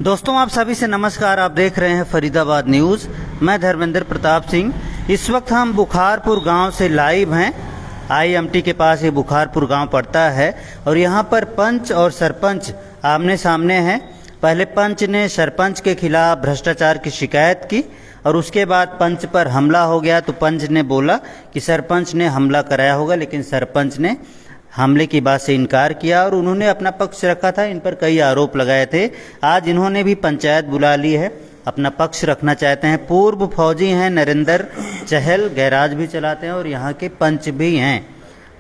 दोस्तों आप सभी से नमस्कार। आप देख रहे हैं फरीदाबाद न्यूज़। मैं धर्मेंद्र प्रताप सिंह। इस वक्त हम बुखारपुर गांव से लाइव हैं। आईएमटी के पास ये बुखारपुर गांव पड़ता है और यहां पर पंच और सरपंच आमने सामने हैं। पहले पंच ने सरपंच के खिलाफ भ्रष्टाचार की शिकायत की और उसके बाद पंच पर हमला हो गया, तो पंच ने बोला कि सरपंच ने हमला कराया होगा, लेकिन सरपंच ने हमले की बात से इनकार किया और उन्होंने अपना पक्ष रखा था। इन पर कई आरोप लगाए थे। आज इन्होंने भी पंचायत बुला ली है, अपना पक्ष रखना चाहते हैं। पूर्व फौजी हैं नरेंद्र चहल, गैराज भी चलाते हैं और यहाँ के पंच भी हैं,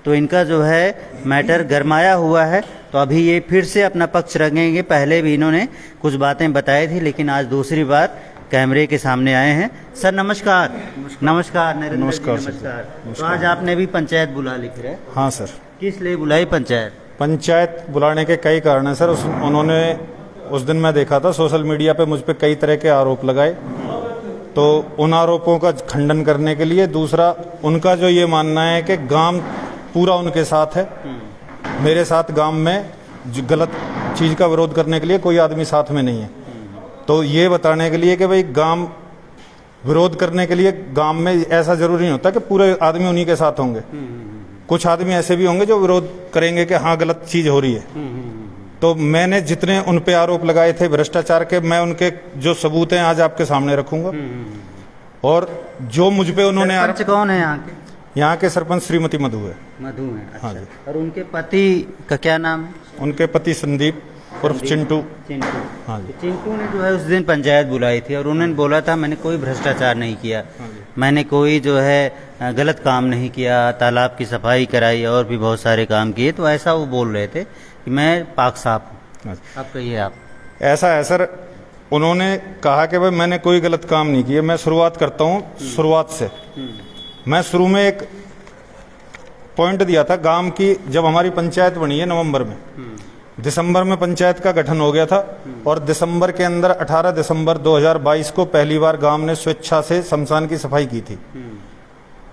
तो इनका जो है मैटर गरमाया हुआ है। तो अभी ये फिर से अपना पक्ष रखेंगे। पहले भी इन्होंने कुछ बातें बताई थी, लेकिन आज दूसरी बार कैमरे के सामने आए हैं। सर नमस्कार। नमस्कार नरेंद्र। नमस्कार। तो आज आपने भी पंचायत बुला ली फिर है? हाँ सर। किस लिए बुलाई पंचायत? पंचायत बुलाने के कई कारण हैं सर। उन्होंने उस दिन मैं देखा था सोशल मीडिया पे मुझ पे कई तरह के आरोप लगाए, तो उन आरोपों का खंडन करने के लिए। दूसरा, उनका जो ये मानना है कि गांव पूरा उनके साथ है, मेरे साथ गांव में गलत चीज़ का विरोध करने के लिए कोई आदमी साथ में नहीं है। तो ये बताने के लिए कि भाई गांव विरोध करने के लिए गांव में ऐसा जरूरी नहीं होता कि पूरे आदमी उन्हीं के साथ होंगे। कुछ आदमी ऐसे भी होंगे जो विरोध करेंगे कि हाँ गलत चीज हो रही है। तो मैंने जितने उन पे आरोप लगाए थे भ्रष्टाचार के, मैं उनके जो सबूत हैं आज आपके सामने रखूंगा। और जो मुझ पे उन्होंने सरपंच कौन है यहाँ के? यहाँ के सरपंच श्रीमती मधु है। मधु है, अच्छा। हाँ जी। और उनके पति का क्या नाम है? उनके पति संदीप उर्फ चिंटू। चिंटू। हाँ जी। चिंटू ने जो है उस दिन पंचायत बुलाई थी और उन्होंने बोला था मैंने कोई भ्रष्टाचार नहीं किया, मैंने कोई जो है गलत काम नहीं किया, तालाब की सफाई कराई और भी बहुत सारे काम किए। तो ऐसा वो बोल रहे थे कि मैं पाक साफ हूँ। अब कहिए आप। ऐसा है सर, उन्होंने कहा कि भाई मैंने कोई गलत काम नहीं किया। मैं शुरुआत करता हूँ शुरुआत से। मैं शुरू में एक पॉइंट दिया था गांव की। जब हमारी पंचायत बनी है नवंबर में, दिसंबर में पंचायत का गठन हो गया था और दिसंबर के अंदर 18 दिसंबर 2022 को पहली बार गांव ने स्वेच्छा से शमशान की सफाई की थी।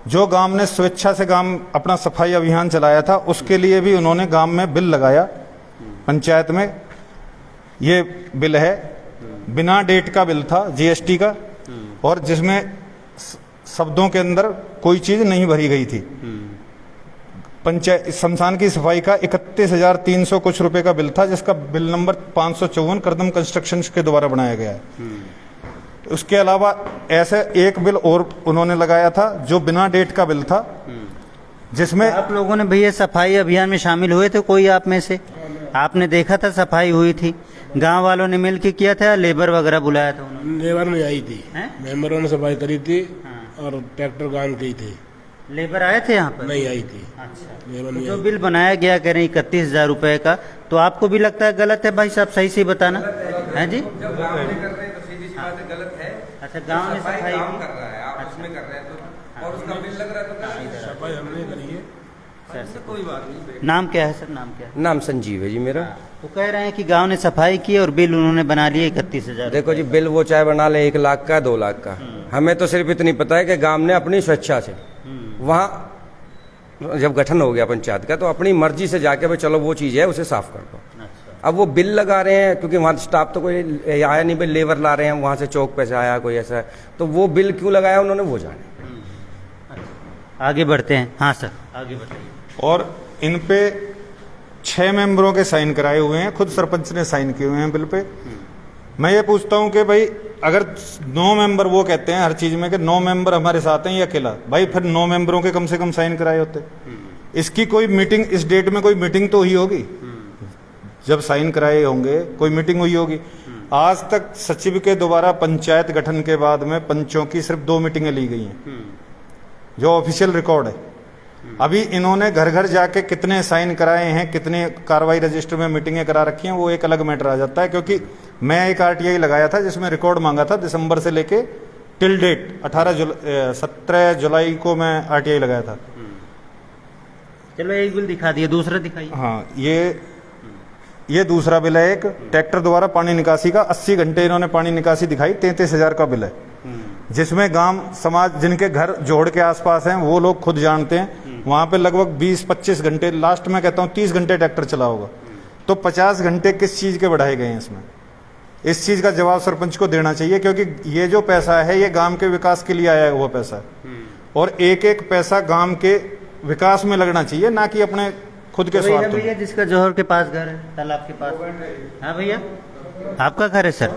जो गांव ने स्वेच्छा से गांव अपना सफाई अभियान चलाया था, उसके लिए भी उन्होंने गांव में बिल लगाया पंचायत में। ये बिल है, बिना डेट का बिल था, जीएसटी का, और जिसमें शब्दों के अंदर कोई चीज नहीं भरी गई थी। पंचायत शमशान की सफाई का 31,300 कुछ रुपए का बिल था, जिसका बिल नंबर 554 करदम कंस्ट्रक्शन के द्वारा बनाया गया है। उसके अलावा ऐसे एक बिल और उन्होंने लगाया था जो बिना डेट का बिल था, जिसमें आप लोगों ने भैया सफाई अभियान में शामिल हुए थे? कोई आप में से आपने देखा था सफाई हुई थी? गांव वालों ने मिल के किया था या लेबर वगैरह बुलाया था उन्होंने? लेबर नहीं आई थी, मेंबरों ने सफाई करी थी। हाँ। और ट्रैक्टर गांव के ही थे। लेबर आए थे यहाँ पर? नहीं आई थी। अच्छा। लेबर तो नहीं जो आई। बिल बनाया गया कह रहे 31,000 रुपए का, तो आपको भी लगता है गलत है? भाई साहब सही से बताना है जी। जब गांव में कर रहे हैं तो सीधी सी बात है गलत है। अच्छा, गांव ने सफाई गांव की? कर रहा है, आप उसमें कर रहे हैं तो, और उसका बिल लग रहा है तो क्या? सफाई हमने करी है। कोई बात नहीं। नाम क्या है सर? नाम क्या है? नाम संजीव है जी मेरा। वो कह रहे हैं कि गांव ने सफाई की और बिल उन्होंने बना लिया 31,000। देखो जी, बिल वो चाहे बना ले 1 लाख का 2 लाख का, हमें तो सिर्फ इतनी पता है कि गांव ने अपनी स्वेच्छा से वहाँ जब गठन हो गया पंचायत का, तो अपनी मर्जी से जाके भाई चलो वो चीज़ है उसे साफ कर दो। अच्छा। अब वो बिल लगा रहे हैं क्योंकि वहाँ स्टाफ तो कोई आया नहीं, भाई लेबर ला रहे हैं वहाँ से चौक पे से आया कोई ऐसा, तो वो बिल क्यों लगाया उन्होंने वो जाने। आगे बढ़ते हैं। हाँ सर आगे बताइए। और इन पे 6 मेंबरों के साइन कराए हुए हैं, खुद सरपंच ने साइन किए हुए हैं बिल पे। मैं ये पूछता हूं कि भाई अगर 9 मेंबर, वो कहते हैं हर चीज में कि 9 मेंबर हमारे साथ हैं, ये अकेला, भाई फिर 9 मेंबरों के कम से कम साइन कराए होते। इसकी कोई मीटिंग, इस डेट में कोई मीटिंग तो हुई होगी, जब साइन कराए होंगे कोई मीटिंग हुई होगी। आज तक सचिव के द्वारा पंचायत गठन के बाद में पंचों की सिर्फ 2 मीटिंगें ली गई हैं, जो ऑफिशियल रिकॉर्ड है। अभी इन्होंने घर घर जाके कितने साइन कराए हैं, कितने कार्रवाई रजिस्टर में मीटिंगें करा रखी हैं, वो एक अलग मैटर आ जाता है। क्योंकि मैं एक आरटीआई लगाया था जिसमें रिकॉर्ड मांगा था दिसंबर से लेके टिल डेट 17 जुलाई को मैं आरटीआई लगाया था। चलो एक बिल दिखा दिए, दूसरा दिखाइए। हाँ, ये दूसरा बिल है। एक ट्रैक्टर द्वारा पानी निकासी का 80 घंटे इन्होंने पानी निकासी दिखाई, 33,000 का बिल है, जिसमें गांव समाज जिनके घर जोड़ के आसपास हैं वो लोग खुद जानते हैं। वहां पे लगभग 20-25 घंटे, लास्ट में कहता हूँ 30 घंटे ट्रैक्टर चला होगा। तो 50 घंटे किस चीज के बढ़ाए गए हैं इसमें? इस चीज का जवाब सरपंच को देना चाहिए, क्योंकि ये जो पैसा है ये गांव के विकास के लिए आया हुआ पैसा है और एक एक पैसा गांव के विकास में लगना चाहिए, ना कि अपने खुद के स्वार्थ में। भैया जिसका जौहर के पास घर है, तालाब के पास। हाँ भैया, आपका घर है सर,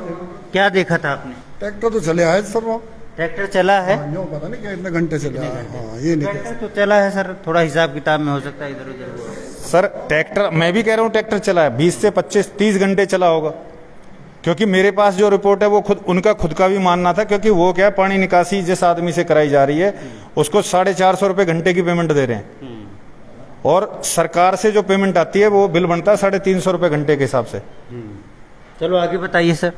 क्या देखा था आपने? ट्रैक्टर तो चले आए सर, वो ट्रैक्टर चला है? यूँ पता नहीं कितने घंटे चले आए। हाँ, ये नहीं ट्रैक्टर तो चला है सर, थोड़ा हिसाब किताब में हो सकता है इधर उधर हुआ। सर ट्रैक्टर, मैं भी कह रहा हूँ ट्रैक्टर चला है, 20 से 25-30 घंटे चला होगा, क्योंकि मेरे पास जो रिपोर्ट है वो उनका खुद का भी मानना था, क्योंकि वो क्या है, पानी निकासी जिस आदमी से कराई जा रही है उसको 450 रुपये घंटे की पेमेंट दे रहे हैं और सरकार से जो पेमेंट आती है वो बिल बनता है 350 रुपये घंटे के हिसाब से। चलो आगे बताइए सर।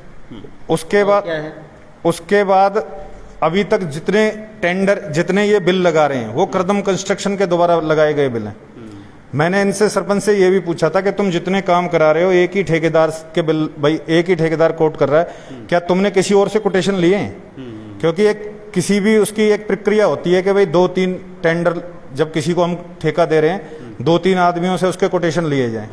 उसके बाद अभी तक जितने टेंडर, जितने ये बिल लगा रहे हैं वो करदम कंस्ट्रक्शन के द्वारा लगाए गए बिल हैं। मैंने इनसे, सरपंच से ये भी पूछा था कि तुम जितने काम करा रहे हो एक ही ठेकेदार के बिल, भाई एक ही ठेकेदार कोट कर रहा है, क्या तुमने किसी और से कोटेशन लिए हैं? क्योंकि एक किसी भी उसकी एक प्रक्रिया होती है कि भाई 2-3 टेंडर जब किसी को हम ठेका दे रहे हैं 2-3 आदमियों से उसके कोटेशन लिए जाएं,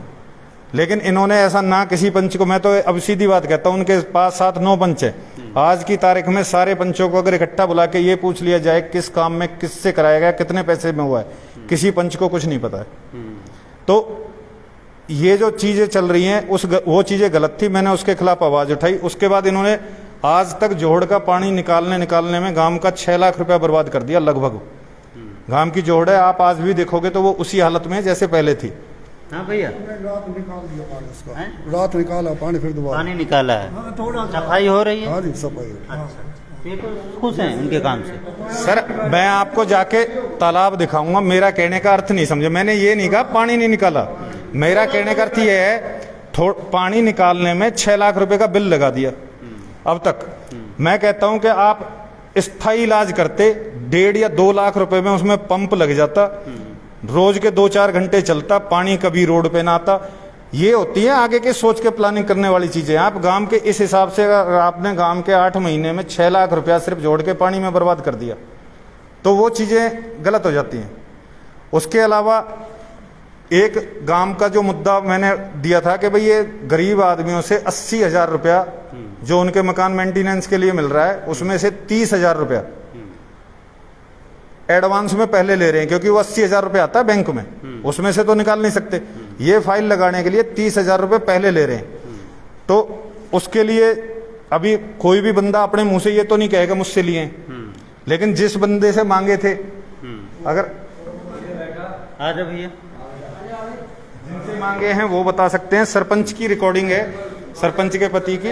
लेकिन इन्होंने ऐसा ना किसी पंच को। मैं तो अब सीधी बात कहता हूं, उनके पास 7-9 पंच है, आज की तारीख में सारे पंचों को अगर इकट्ठा बुला के ये पूछ लिया जाए किस काम में किससे कराया गया, कितने पैसे में हुआ है, किसी पंच को कुछ नहीं पता है। तो ये जो चीजें चल रही हैं वो चीजें गलत थी, मैंने उसके खिलाफ आवाज उठाई। उसके बाद इन्होंने आज तक जोहड़ का पानी निकालने में गांव का 6 लाख रुपया बर्बाद कर दिया लगभग। गांव की जोहड़ है, आप आज भी देखोगे तो वो उसी हालत में जैसे पहले थी। हाँ भैया, रात निकाल दिया पानी उसका, रात निकाला पानी, फिर दोबारा पानी निकाला है, सफाई हो रही है। हाँ जी, सफाई। ये तो खुश हैं उनके काम से। सर मैं आपको जाके तालाब दिखाऊंगा, मेरा कहने का अर्थ नहीं समझे, मैंने ये नहीं कहा पानी नहीं निकाला, मेरा कहने का अर्थ ये है पानी निकालने में 6 लाख रुपए का बिल लगा दिया अब तक। मैं कहता हूं कि आप स्थायी इलाज करते 1.5 या 2 लाख रुपए में उसमें पंप लग जाता, रोज के 2-4 घंटे चलता, पानी कभी रोड पे ना आता। ये होती है आगे के सोच के प्लानिंग करने वाली चीजें। आप गांव के इस हिसाब से, अगर आपने गांव के 8 महीने में 6 लाख रुपया सिर्फ जोड़ के पानी में बर्बाद कर दिया तो वो चीजें गलत हो जाती हैं। उसके अलावा एक गांव का जो मुद्दा मैंने दिया था कि भाई ये गरीब आदमियों से 80,000 रुपया जो उनके मकान मेंटेनेंस के लिए मिल रहा है उसमें से 30,000 रुपया एडवांस में पहले ले रहे हैं, क्योंकि वो 80,000 रुपये आता है बैंक में, उसमें से तो निकाल नहीं सकते। ये फाइल लगाने के लिए 30,000 रुपये पहले ले रहे हैं। तो उसके लिए अभी कोई भी बंदा अपने मुंह से ये तो नहीं कहेगा मुझसे लिए, लेकिन जिस बंदे से मांगे थे, अगर आ जाओ भैया, जिनसे मांगे हैं वो बता सकते हैं। सरपंच की रिकॉर्डिंग है, सरपंच के पति की।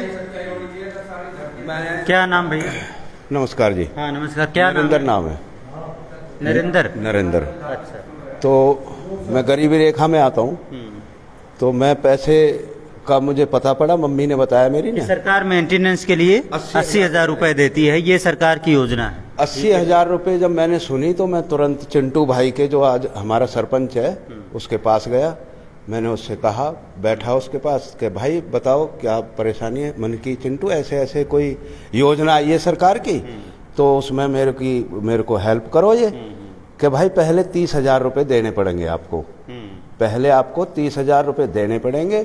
क्या नाम भैया? नमस्कार जी। हाँ नमस्कार, क्या नरेंद्र नाम है। नरेंद्र। अच्छा। तो मैं गरीबी रेखा में आता हूँ, तो मैं पैसे का मुझे पता पड़ा, मम्मी ने बताया मेरी ने। सरकार मेंटेनेंस के लिए 80,000 रुपए देती है, ये सरकार की योजना है। 80,000 रुपये जब मैंने सुनी तो मैं तुरंत चिंटू भाई के, जो आज हमारा सरपंच है, उसके पास गया। मैंने उससे कहा, बैठा उसके पास, कि भाई बताओ क्या परेशानी है। मैंने की चिंटू ऐसे ऐसे कोई योजना आई है सरकार की, तो उसमें मेरे को हेल्प करो ये, कि भाई पहले 30,000 रुपये देने पड़ेंगे आपको, पहले आपको 30,000 रुपये देने पड़ेंगे,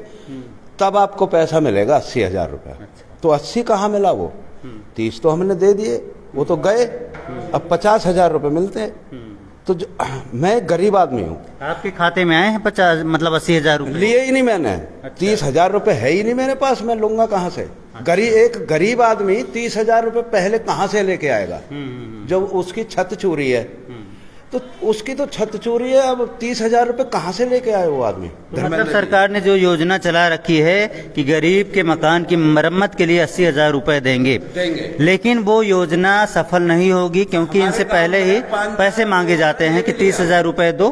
तब आपको पैसा मिलेगा 80,000 रुपया। तो 80 कहाँ मिला? वो 30 तो हमने दे दिए, वो तो गए, अब 50,000 रुपये मिलते हैं। तो मैं गरीब आदमी हूँ। आपके खाते में आए हैं 50, मतलब 80,000 रुपये? लिए ही नहीं मैंने। 30,000 रुपये है ही नहीं मेरे पास, मैं लूंगा कहाँ से? एक गरीब आदमी 30,000 रुपये पहले कहाँ से लेके आएगा? जब उसकी छत चोरी है, तो उसकी तो छत चोरी है, अब 30,000 रुपये कहाँ से लेके आए वो आदमी? तो मतलब सरकार ने जो योजना चला रखी है कि गरीब के मकान की मरम्मत के लिए 80,000 रुपए देंगे, लेकिन वो योजना सफल नहीं होगी, क्योंकि इनसे पहले ही पैसे मांगे जाते हैं कि 30,000 रुपए दो,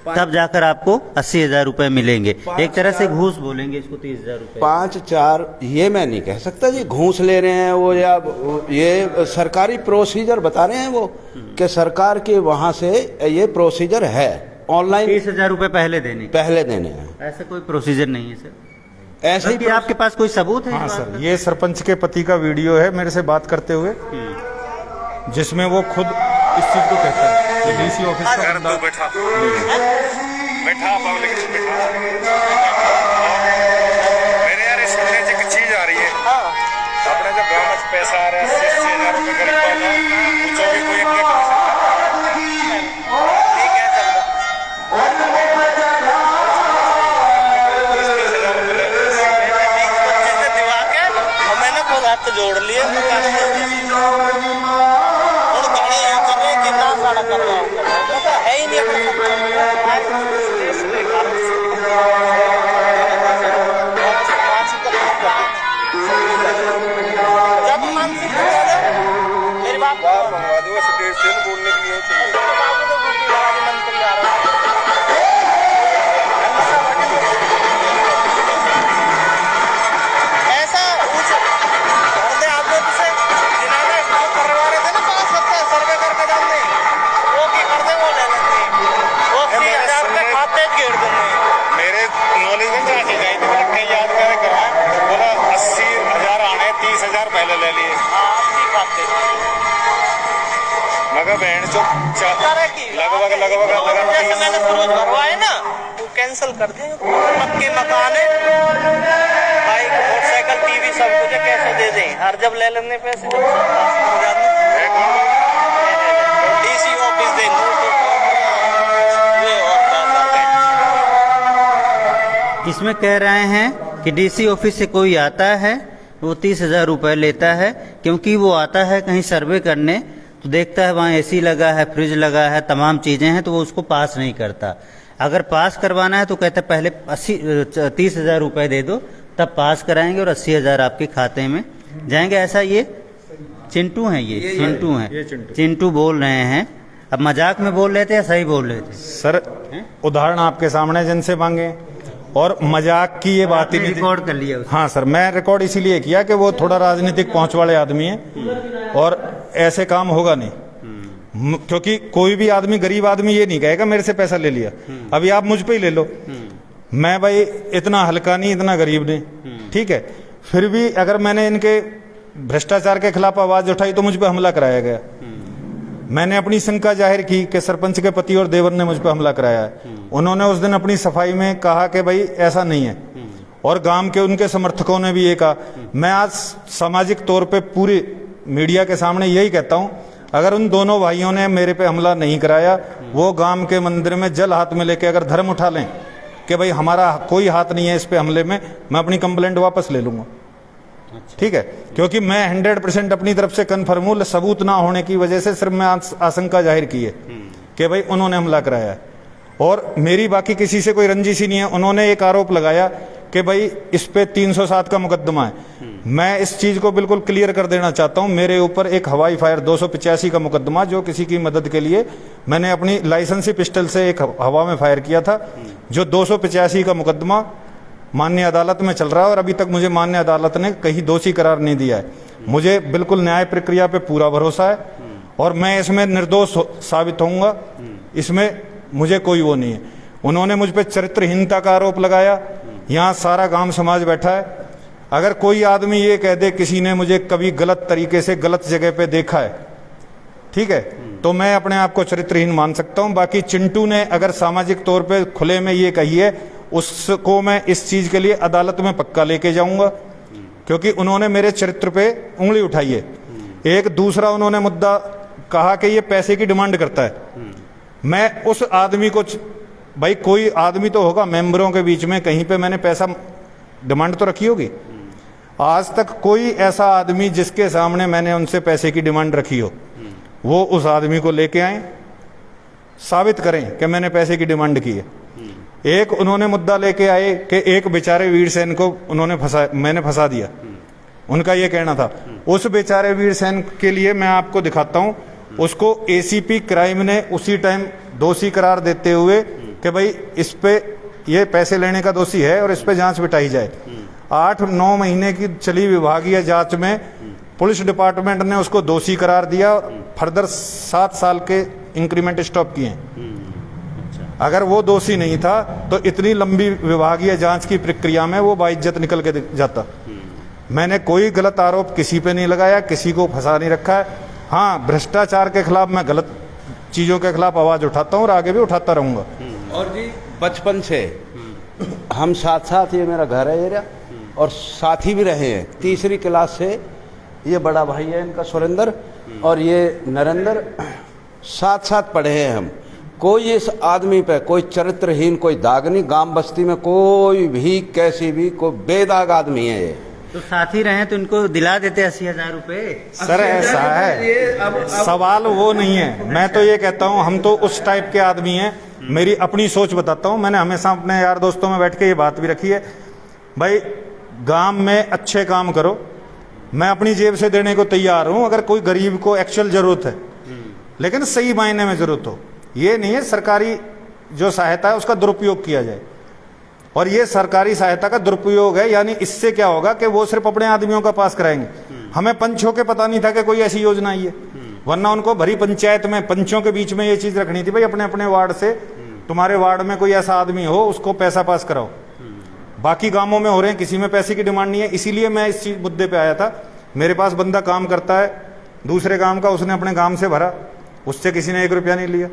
तब जाकर आपको 80,000 रुपए मिलेंगे। एक तरह से घूस बोलेंगे इसको, 30,000 रुपए। 5-4 ये मैं नहीं कह सकता जी घूस ले रहे हैं वो, या ये सरकारी प्रोसीजर बता रहे हैं वो, कि सरकार के वहां से ये प्रोसीजर है ऑनलाइन। 30,000 रुपए पहले देने हैं। ऐसा कोई प्रोसीजर नहीं है सर। ऐसे ही आपके पास कोई सबूत है? हाँ सर, ये सरपंच के पति का वीडियो है मेरे से बात करते हुए, जिसमें वो खुद इस चीज को कहता है कि डीसी ऑफिस का बंदा बैठा पब्लिक बैठा मेरे यार सुनने एक चीज आ रही है पैसा आ रहा है 80,000 रुपये गरीब वाला, पूछो भी कोई एक ठीक है चल मैंने खुद हाथ जोड़ लिए और गाड़ी कितना सारा कर रहा है ही नहीं मेरी बात बोलने के लिए ऐसा कर दे आप लोग से जिन्होंने जो करवा रहे थे ना 5 सर्वे करके जाते वो की कर दे वो ले लेते वो 80,000 रुपये खाते घेर देंगे। मेरे नॉलेज में चाची गई थी, मैंने कई याद कर करा, बोला 80,000 आने 30,000 पहले ले लिए। आपकी खाते मगर बहन चो लगभग जैसे मैंने फिरोज भरवाए ना वो कैंसिल कर दिए। पक्के मकान है, बाइक मोटरसाइकिल टीवी सब कुछ कैसे दे दें हर जब ले लेने पैसे डीसी ऑफिस दे इसमें कह रहे हैं कि डीसी ऑफिस से कोई आता है वो 30,000 रुपये लेता है, क्योंकि वो आता है कहीं सर्वे करने तो देखता है वहाँ एसी लगा है, फ्रिज लगा है, तमाम चीज़ें हैं, तो वो उसको पास नहीं करता। अगर पास करवाना है तो कहते पहले 30,000 रुपये दे दो तब पास कराएंगे और 80,000 आपके खाते में जाएंगे। ऐसा ये चिंटू हैं, ये चिंटू हैं, चिंटू बोल रहे हैं। अब मजाक में बोल रहे थे या सही बोल रहे थे? सर उदाहरण आपके सामने जिनसे मांगे और मजाक की ये बात ही नहीं रिकॉर्ड कर लिया उसने। हाँ सर, मैं रिकॉर्ड इसीलिए किया कि वो थोड़ा राजनीतिक पहुंच वाले आदमी है और ऐसे काम होगा नहीं, क्योंकि कोई भी आदमी, गरीब आदमी ये नहीं कहेगा मेरे से पैसा ले लिया। अभी आप मुझ पे ही ले लो, मैं भाई इतना हल्का नहीं, इतना गरीब नहीं, ठीक है। फिर भी अगर मैंने इनके भ्रष्टाचार के खिलाफ आवाज उठाई तो मुझ पे हमला कराया गया। मैंने अपनी शंका जाहिर की कि सरपंच के पति और देवर ने मुझ पे हमला कराया है। उन्होंने उस दिन अपनी सफाई में कहा कि भाई ऐसा नहीं है, और गांव के उनके समर्थकों ने भी ये कहा। मैं आज सामाजिक तौर पे पूरी मीडिया के सामने यही कहता हूं, अगर उन दोनों भाइयों ने मेरे पे हमला नहीं कराया, वो गांव के मंदिर में जल हाथ में लेके अगर धर्म उठा लें कि भाई हमारा कोई हाथ नहीं है इस पे हमले में, मैं अपनी कंप्लेंट वापस ले लूंगा। ठीक है, क्योंकि मैं 100% अपनी तरफ से कन्फर्म हूं, सबूत ना होने की वजह से सिर्फ मैं आशंका जाहिर की है कि भाई उन्होंने हमला कराया है, और मेरी बाकी किसी से कोई रंजिश ही नहीं है। उन्होंने एक आरोप लगाया कि भाई इस पे 307 का मुकदमा है। मैं इस चीज को बिल्कुल क्लियर कर देना चाहता हूं, मेरे ऊपर एक हवाई फायर 285 का मुकदमा, जो किसी की मदद के लिए मैंने अपनी लाइसेंसी पिस्टल से एक हवा में फायर किया था, जो 285 का मुकदमा माननीय अदालत में चल रहा है, और अभी तक मुझे माननीय अदालत ने कहीं दोषी करार नहीं दिया है। मुझे बिल्कुल न्याय प्रक्रिया पे पूरा भरोसा है और मैं इसमें निर्दोष साबित होऊंगा, इसमें मुझे कोई वो नहीं है। उन्होंने मुझ पे चरित्रहीनता का आरोप लगाया, यहाँ सारा गांव समाज बैठा है। अगर कोई आदमी ये कह दे किसी ने मुझे कभी गलत तरीके से गलत जगह पे देखा है, ठीक है, तो मैं अपने आप को चरित्रहीन मान सकता हूं। बाकी चिंटू ने अगर सामाजिक तौर पे खुले में ये कही है, उसको मैं इस चीज के लिए अदालत में पक्का लेके जाऊंगा, क्योंकि उन्होंने मेरे चरित्र पे उंगली उठाई है। एक दूसरा उन्होंने मुद्दा कहा कि ये पैसे की डिमांड करता है। मैं उस आदमी को, भाई कोई आदमी तो होगा मेंबरों के बीच में, कहीं पे मैंने पैसा डिमांड तो रखी होगी। आज तक कोई ऐसा आदमी जिसके सामने मैंने उनसे पैसे की डिमांड रखी हो, वो उस आदमी को लेके आए, साबित करें कि मैंने पैसे की डिमांड की है। एक उन्होंने मुद्दा लेके आए कि एक बेचारे वीर सेन को मैंने फंसा दिया, उनका ये कहना था। उस बेचारे वीर सेन के लिए मैं आपको दिखाता हूं, उसको एसीपी क्राइम ने उसी टाइम दोषी करार देते हुए कि भाई इस पे ये पैसे लेने का दोषी है और इस पे जांच बिठाई जाए। 8-9 महीने की चली विभागीय जांच में पुलिस डिपार्टमेंट ने उसको दोषी करार दिया, फर्दर 7 साल के इंक्रीमेंट स्टॉप किए। अगर वो दोषी नहीं था तो इतनी लंबी विभागीय जांच की प्रक्रिया में वो बाइज्जत निकल के जाता। मैंने कोई गलत आरोप किसी पे नहीं लगाया, किसी को फंसा नहीं रखा है। हाँ, भ्रष्टाचार के खिलाफ मैं गलत चीजों के खिलाफ आवाज उठाता हूँ और आगे भी उठाता रहूंगा। और जी बचपन से हम साथ साथ, ये मेरा घर है एरिया, और साथी भी रहे हैं। तीसरी क्लास से ये बड़ा भाई है इनका सुरेंद्र और ये नरेंद्र, साथ साथ पढ़े हैं हम। कोई इस आदमी पे कोई चरित्रहीन कोई दाग नहीं। गांव बस्ती में कोई भी कैसी भी कोई बेदाग आदमी है ये। तो साथी रहे तो इनको दिला देते 80,000 रुपए। सर ऐसा है, सवाल वो नहीं है। मैं तो ये कहता हूँ हम तो उस टाइप के आदमी हैं। मेरी अपनी सोच बताता हूँ, मैंने हमेशा अपने यार दोस्तों में बैठ के ये बात भी रखी है, भाई गांव में अच्छे काम करो, मैं अपनी जेब से देने को तैयार हूं अगर कोई गरीब को एक्चुअल जरूरत है, लेकिन सही मायने में जरूरत हो। ये नहीं है सरकारी जो सहायता है उसका दुरुपयोग किया जाए। और ये सरकारी सहायता का दुरुपयोग है, यानी इससे क्या होगा कि वो सिर्फ अपने आदमियों का पास कराएंगे। हमें पंचों के पता नहीं था कि कोई ऐसी योजना आई है, वरना उनको भरी पंचायत में पंचों के बीच में ये चीज रखनी थी, भाई अपने अपने वार्ड से तुम्हारे वार्ड में कोई ऐसा आदमी हो उसको पैसा पास कराओ। बाकी गांवों में हो रहे हैं, किसी में पैसे की डिमांड नहीं है। इसीलिए मैं इस चीज मुद्दे पे आया था। मेरे पास बंदा काम करता है दूसरे गांव का, उसने अपने गांव से भरा, उससे किसी ने 1 रुपया नहीं लिया।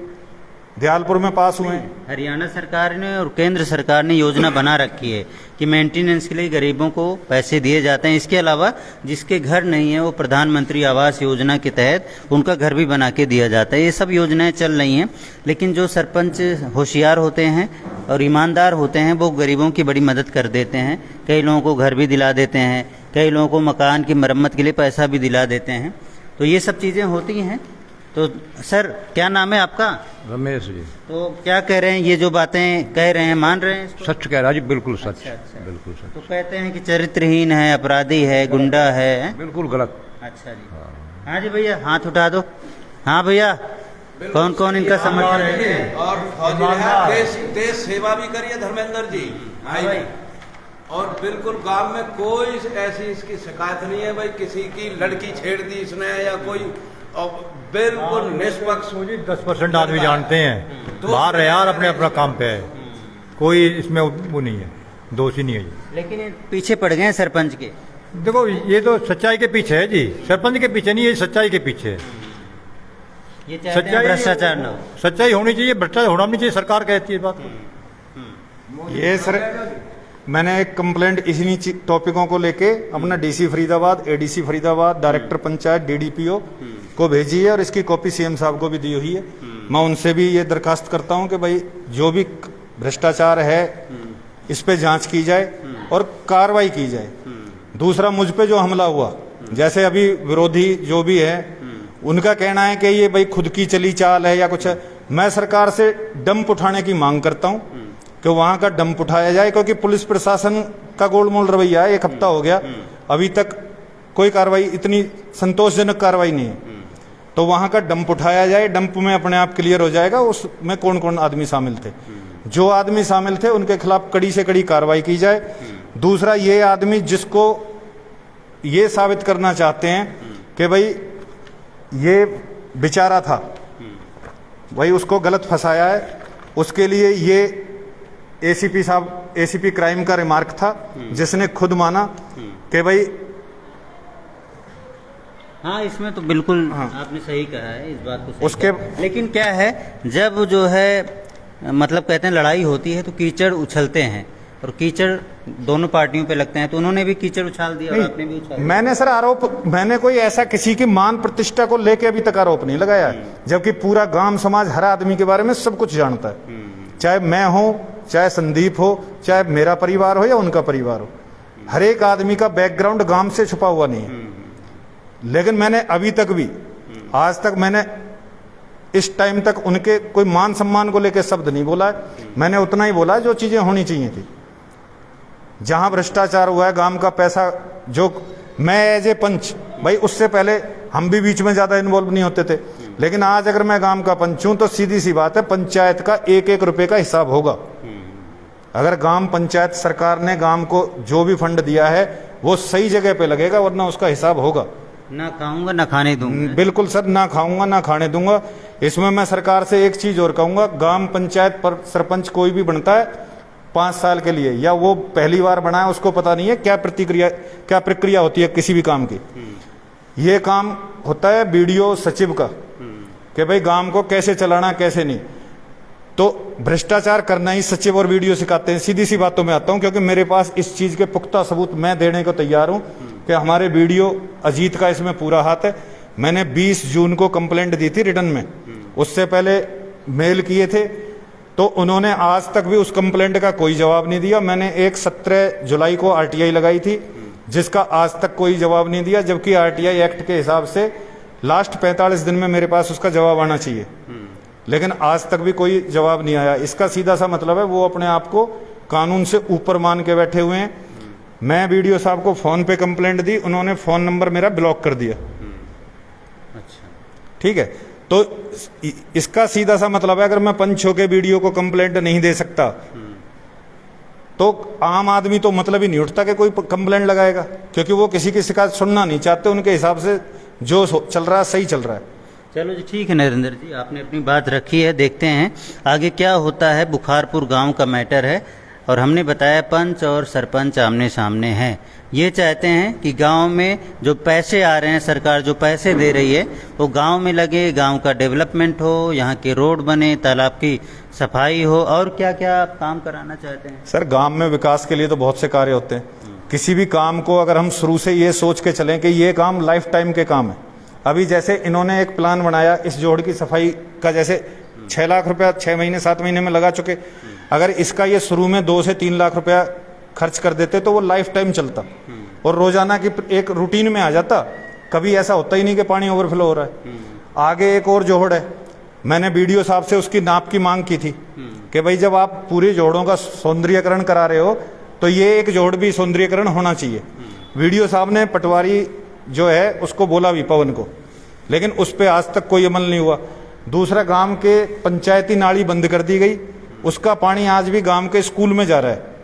दयालपुर में पास हुए हैं। हरियाणा सरकार ने और केंद्र सरकार ने योजना बना रखी है कि मेंटेनेंस के लिए गरीबों को पैसे दिए जाते हैं। इसके अलावा जिसके घर नहीं है वो प्रधानमंत्री आवास योजना के तहत उनका घर भी बना के दिया जाता है। ये सब योजनाएं चल रही हैं, लेकिन जो सरपंच होशियार होते हैं और ईमानदार होते हैं वो गरीबों की बड़ी मदद कर देते हैं। कई लोगों को घर भी दिला देते हैं, कई लोगों को मकान की मरम्मत के लिए पैसा भी दिला देते हैं। तो ये सब चीज़ें होती हैं। तो सर क्या नाम है आपका? रमेश जी। तो क्या कह रहे हैं, ये जो बातें कह रहे हैं मान रहे हैं इसको? सच कह रहा जी, बिल्कुल सच। अच्छा। बिल्कुल सच। तो कहते हैं कि चरित्रहीन है, अपराधी है, गुंडा है। बिल्कुल गलत। अच्छा जी। हाँ जी भैया हाथ उठा दो। हाँ भैया, कौन कौन इनका समर्थन है? और देश सेवा भी करिए धर्मेंद्र जी। हाँ भाई। और बिल्कुल गांव में कोई ऐसी इसकी शिकायत नहीं है भाई किसी की लड़की छेड़ दी इसने या कोई, और बिल्कुल निष्पक्ष। 10% आदमी जानते हैं, बाहर है यार, अपने अपना काम पे है, कोई इसमें वो नहीं है, दोषी नहीं है जी। लेकिन ये पीछे पड़ गए हैं सरपंच के। देखो ये तो सच्चाई के पीछे है जी, सरपंच के पीछे नहीं, ये सच्चाई के पीछे है। ये चाहते हैं भ्रष्टाचार न हो। सच्चाई होनी चाहिए, भ्रष्टाचार होना नहीं चाहिए, सरकार कहती है बात को। ये सर मैंने एक कंप्लेंट इन्हीं टॉपिकों को लेके अपना DC Faridabad, ADC Faridabad, director panchayat, DDPO को भेजी है और इसकी कॉपी सीएम साहब को भी दी हुई है। मैं उनसे भी ये दरखास्त करता हूं कि भाई जो भी भ्रष्टाचार है इस पे जांच की जाए और कार्रवाई की जाए। दूसरा, मुझ पे जो हमला हुआ, जैसे अभी विरोधी जो भी है उनका कहना है कि ये भाई खुद की चली चाल है या कुछ है। मैं सरकार से डंप उठाने की मांग करता हूं कि वहां का डंप उठाया जाए, क्योंकि पुलिस प्रशासन का गोलमोल रवैया है। 1 हफ्ता हो गया, अभी तक कोई कार्रवाई, इतनी संतोषजनक कार्रवाई नहीं है। तो वहां का डंप उठाया जाए, डंप में अपने आप क्लियर हो जाएगा उसमें कौन कौन आदमी शामिल थे। जो आदमी शामिल थे उनके खिलाफ कड़ी से कड़ी कार्रवाई की जाए। दूसरा, ये आदमी जिसको ये साबित करना चाहते हैं कि भाई ये बेचारा था, भाई उसको गलत फंसाया है, उसके लिए ये एसीपी साहब, एसीपी क्राइम का रिमार्क था जिसने खुद माना कि भाई हाँ, इसमें तो बिल्कुल आपने सही कहा है, इस बात को सही उसके कहा। लेकिन क्या है, जब जो है मतलब कहते हैं लड़ाई होती है तो कीचड़ उछलते हैं और कीचड़ दोनों पार्टियों पे लगते हैं, तो उन्होंने भी कीचड़ उछाल दिया और आपने भी उछाल दिया। मैंने सर आरोप, मैंने कोई ऐसा किसी की मान प्रतिष्ठा को लेके अभी तक आरोप नहीं लगाया, जबकि पूरा गांव समाज हर आदमी के बारे में सब कुछ जानता है। चाहे मैं हूं, चाहे संदीप हो, चाहे मेरा परिवार हो या उनका परिवार हो, हर एक आदमी का बैकग्राउंड गांव से छुपा हुआ नहीं है। लेकिन मैंने अभी तक भी, आज तक मैंने इस टाइम तक उनके कोई मान सम्मान को लेकर शब्द नहीं बोला है। मैंने उतना ही बोला जो चीजें होनी चाहिए थी। जहां भ्रष्टाचार हुआ है, गांव का पैसा जो, मैं एज ए पंच, भाई उससे पहले हम भी बीच में ज्यादा इन्वॉल्व नहीं होते थे, लेकिन आज अगर मैं गांव का पंच हूं तो सीधी सी बात है, पंचायत का 1-1 रुपए का हिसाब होगा। अगर गांव पंचायत सरकार ने गांव को जो भी फंड दिया है वो सही जगह पे लगेगा, वरना उसका हिसाब होगा। ना खाऊंगा ना खाने दूंगा। बिल्कुल सर, ना खाऊंगा ना खाने दूंगा। इसमें मैं सरकार से एक चीज और कहूंगा, ग्राम पंचायत पर सरपंच कोई भी बनता है 5 साल के लिए, या वो पहली बार बना है, उसको पता नहीं है क्या प्रक्रिया होती है किसी भी काम की। ये काम होता है बीडीओ सचिव का कि भाई गांव को कैसे चलाना कैसे नहीं। तो भ्रष्टाचार करना ही सचिव और बीडीओ सिखाते हैं। सीधी सी बातों में आता हूं, क्योंकि मेरे पास इस चीज के पुख्ता सबूत मैं देने को तैयार हूं। कि हमारे वीडियो अजीत का इसमें पूरा हाथ है। मैंने 20 जून को कंप्लेंट दी थी रिटर्न में, उससे पहले मेल किए थे, तो उन्होंने आज तक भी उस कंप्लेंट का कोई जवाब नहीं दिया। मैंने एक 17 जुलाई को आरटीआई लगाई थी, जिसका आज तक कोई जवाब नहीं दिया, जबकि आरटीआई एक्ट के हिसाब से लास्ट 45 दिन में मेरे पास उसका जवाब आना चाहिए, लेकिन आज तक भी कोई जवाब नहीं आया। इसका सीधा सा मतलब है वो अपने आप को कानून से ऊपर मान के बैठे हुए हैं। मैं वीडियो साहब को फोन पे कंप्लेंट दी, उन्होंने फोन नंबर मेरा ब्लॉक कर दिया। अच्छा, ठीक है, तो इसका सीधा सा मतलब है अगर मैं पंचों के वीडियो को कंप्लेंट नहीं दे सकता तो आम आदमी तो मतलब ही नहीं उठता कि कोई कंप्लेंट लगाएगा, क्योंकि वो किसी की शिकायत सुनना नहीं चाहते। उनके हिसाब से जो चल रहा है सही चल रहा है। चलो जी, ठीक है नरेंद्र जी, आपने अपनी बात रखी है, देखते हैं आगे क्या होता है। बुखारपुर गांव का मैटर है और हमने बताया पंच और सरपंच आमने सामने हैं। ये चाहते हैं कि गांव में जो पैसे आ रहे हैं, सरकार जो पैसे दे रही है वो गांव में लगे, गांव का डेवलपमेंट हो, यहाँ के रोड बने, तालाब की सफाई हो, और क्या क्या काम कराना चाहते हैं। सर, गांव में विकास के लिए तो बहुत से कार्य होते हैं। किसी भी काम को अगर हम शुरू से ये सोच के चलें कि ये काम लाइफ टाइम के काम है, अभी जैसे इन्होंने एक प्लान बनाया इस जोड़ की सफाई का, जैसे 6 लाख रुपया 6 महीने 7 महीने में लगा चुके, अगर इसका ये शुरू में 2 से 3 लाख रुपया खर्च कर देते तो वो लाइफ टाइम चलता और रोजाना की एक रूटीन में आ जाता। कभी ऐसा होता ही नहीं कि पानी ओवरफ्लो हो रहा है। आगे एक और जोड़ है, मैंने वीडियो साहब से उसकी नाप की मांग की थी कि भाई जब आप पूरे जोड़ों का सौंदर्यकरण करा रहे हो तो ये एक जोड़ भी सौंदर्यकरण होना चाहिए। वीडियो साहब ने पटवारी जो है उसको बोला भी, पवन को, लेकिन उस पर आज तक कोई अमल नहीं हुआ। दूसरा, गांव के पंचायती नाली बंद कर दी गई, उसका पानी आज भी गांव के स्कूल में जा रहा है,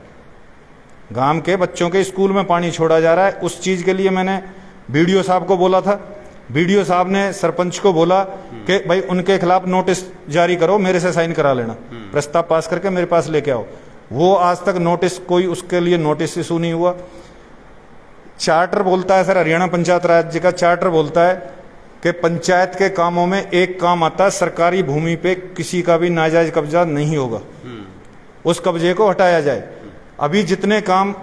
गांव के बच्चों के स्कूल में पानी छोड़ा जा रहा है। उस चीज के लिए मैंने वीडियो साहब को बोला था, वीडियो साहब ने सरपंच को बोला कि भाई उनके खिलाफ नोटिस जारी करो, मेरे से साइन करा लेना, प्रस्ताव पास करके मेरे पास लेके आओ। वो आज तक नोटिस, कोई उसके लिए नोटिस इशू नहीं हुआ। चार्टर बोलता है सर, हरियाणा पंचायत राज का चार्टर बोलता है कि पंचायत के कामों में एक काम आता है, सरकारी भूमि पे किसी का भी नाजायज कब्जा नहीं होगा, उस कब्जे को हटाया जाए। अभी जितने काम,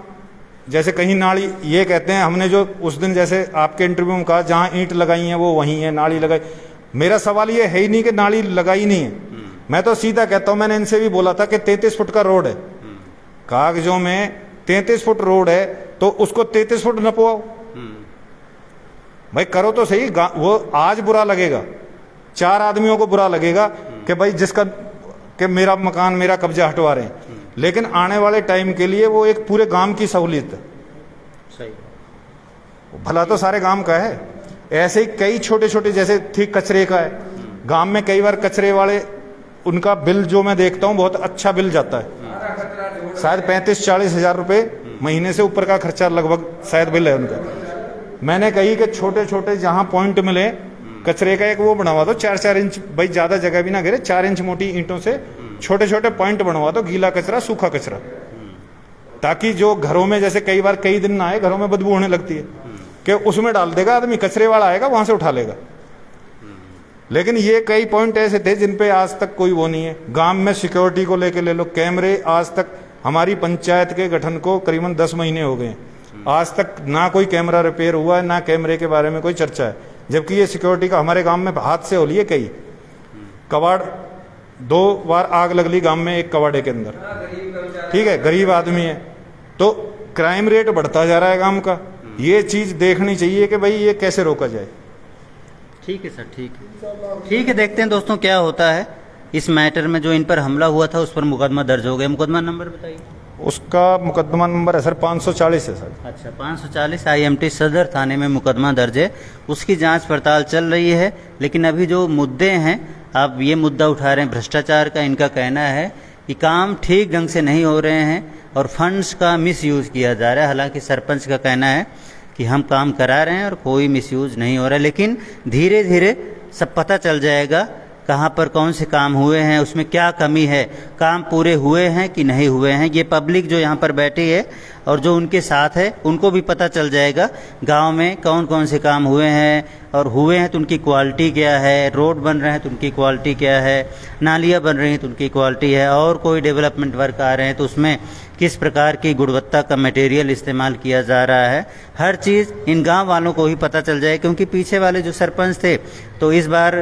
जैसे कहीं नाली, ये कहते हैं हमने जो उस दिन जैसे आपके इंटरव्यू में कहा जहां ईंट लगाई है वो वहीं है, नाली लगाई, मेरा सवाल ये है ही नहीं कि नाली लगाई नहीं है। मैं तो सीधा कहता हूं, मैंने इनसे भी बोला था कि 33 फुट का रोड है, कागजों में 33 फुट रोड है तो उसको 33 फुट नपवाओ भाई, करो तो सही। वो आज बुरा लगेगा, 4 आदमियों को बुरा लगेगा कि भाई जिसका कि मेरा मकान, मेरा कब्जा हटवा रहे हैं, लेकिन आने वाले टाइम के लिए वो एक पूरे गांव की सहूलियत है, सही, भला तो सारे गांव का है। ऐसे ही कई छोटे छोटे, जैसे ठीक कचरे का है, गांव में कई बार कचरे वाले, उनका बिल जो मैं देखता हूं बहुत अच्छा बिल जाता है, शायद 35-40 हजार रुपए महीने से ऊपर का खर्चा लगभग शायद बिल है उनका। मैंने कही कि छोटे छोटे जहां पॉइंट मिले कचरे का, एक वो बनवा दो 4-4 इंच, भाई ज्यादा जगह भी ना घेरे, 4 इंच मोटी ईंटों से छोटे छोटे पॉइंट बनवा दो, गीला कचरा सूखा कचरा, ताकि जो घरों में, जैसे कई बार कई दिन ना आए, घरों में बदबू होने लगती है, कि उसमें डाल देगा आदमी, कचरे वाला आएगा वहां से उठा लेगा। लेकिन ये कई पॉइंट ऐसे थे जिन पे आज तक कोई वो नहीं है। गांव में सिक्योरिटी को लेके ले लो, कैमरे, आज तक हमारी पंचायत के गठन को करीबन 10 महीने हो गए, आज तक ना कोई कैमरा रिपेयर हुआ है, ना कैमरे के बारे में कोई चर्चा है, जबकि ये सिक्योरिटी का हमारे गांव में हादसे हो लिए कई। कबाड़ 2 बार आग लग ली गांव में, एक कबाड़े के अंदर, ठीक है, गरीब आदमी है, तो क्राइम रेट बढ़ता जा रहा है गांव का। ये चीज देखनी चाहिए कि भाई ये कैसे रोका जाए। ठीक है सर, ठीक है, ठीक है, देखते हैं दोस्तों क्या होता है इस मैटर में। जो इन पर हमला हुआ था उस पर मुकदमा दर्ज हो गया, मुकदमा नंबर बताइए। उसका मुकदमा नंबर है सर 540 है सर। अच्छा, 540 IMT सदर थाने में मुकदमा दर्ज है, उसकी जांच पड़ताल चल रही है। लेकिन अभी जो मुद्दे हैं, आप ये मुद्दा उठा रहे हैं भ्रष्टाचार का, इनका कहना है कि काम ठीक ढंग से नहीं हो रहे हैं और फंड्स का मिसयूज किया जा रहा है। हालांकि सरपंच का कहना है कि हम काम करा रहे हैं और कोई मिसयूज नहीं हो रहा है, लेकिन धीरे धीरे सब पता चल जाएगा कहाँ पर कौन से काम हुए हैं, उसमें क्या कमी है, काम पूरे हुए हैं कि नहीं हुए हैं। ये पब्लिक जो यहाँ पर बैठी है और जो उनके साथ है उनको भी पता चल जाएगा गांव में कौन कौन से काम हुए हैं, और हुए हैं तो उनकी क्वालिटी क्या है, रोड बन रहे हैं तो उनकी क्वालिटी क्या है, नालियाँ बन रही हैं तो उनकी क्वालिटी है, और कोई डेवलपमेंट वर्क आ रहे हैं तो उसमें किस प्रकार की गुणवत्ता का मटेरियल इस्तेमाल किया जा रहा है। हर चीज़ इन गांव वालों को ही पता चल जाए, क्योंकि पीछे वाले जो सरपंच थे तो इस बार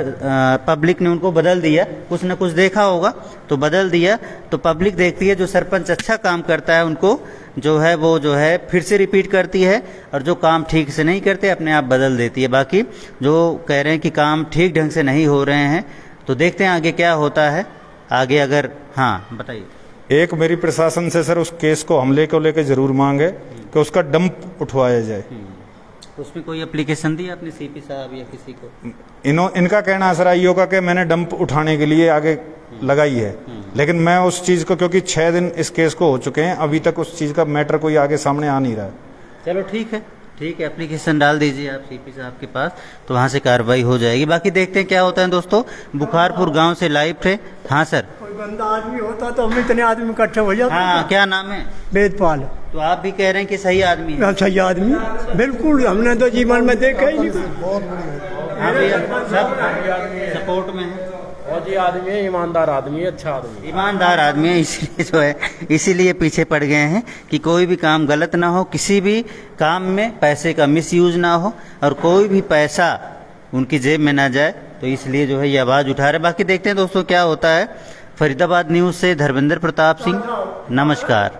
पब्लिक ने उनको बदल दिया, कुछ न कुछ देखा होगा तो बदल दिया। तो पब्लिक देखती है जो सरपंच अच्छा काम करता है उनको जो है वो जो है फिर से रिपीट करती है, और जो काम ठीक से नहीं करते अपने आप बदल देती है। बाकी जो कह रहे हैं कि काम ठीक ढंग से नहीं हो रहे हैं तो देखते हैं आगे क्या होता है। आगे अगर हाँ बताइए। एक मेरी प्रशासन से सर उस केस को हमले को लेकर जरूर मांगे कि उसका डंप उठवाया जाए। तो उसमें कोई एप्लीकेशन दी आपने सीपी साहब या किसी को? इनका कहना है सर आईओ का कि मैंने डंप उठाने के लिए आगे लगाई है, लेकिन मैं उस चीज को, क्योंकि 6 दिन इस केस को हो चुके हैं, अभी तक उस चीज का मैटर कोई आगे सामने आ नहीं रहा है। चलो ठीक है, ठीक है, एप्लीकेशन डाल दीजिए आप सीपी साहब के पास, तो वहाँ से कार्रवाई हो जाएगी। बाकी देखते हैं क्या होता है दोस्तों। बुखारपुर गांव से लाइव थे। हाँ सर। कोई बंदा आदमी होता तो हम इतने आदमी इकट्ठे हो जाते। हाँ, क्या नाम है? वेदपाल। तो आप भी कह रहे हैं कि सही आदमी है? सही आदमी बिल्कुल, हमने तो जीवन में देखा ही नहीं। बहुत बढ़िया। हाँ भैया, सब सपोर्ट में है। और जी आदमी है, ईमानदार आदमी है, अच्छा आदमी, ईमानदार आदमी है, इसलिए जो है इसीलिए पीछे पड़ गए हैं कि कोई भी काम गलत ना हो, किसी भी काम में पैसे का मिसयूज ना हो, और कोई भी पैसा उनकी जेब में ना जाए, तो इसलिए जो है ये आवाज़ उठा रहे। बाकी देखते हैं दोस्तों क्या होता है। फरीदाबाद न्यूज़ से धर्मेंद्र प्रताप सिंह, नमस्कार।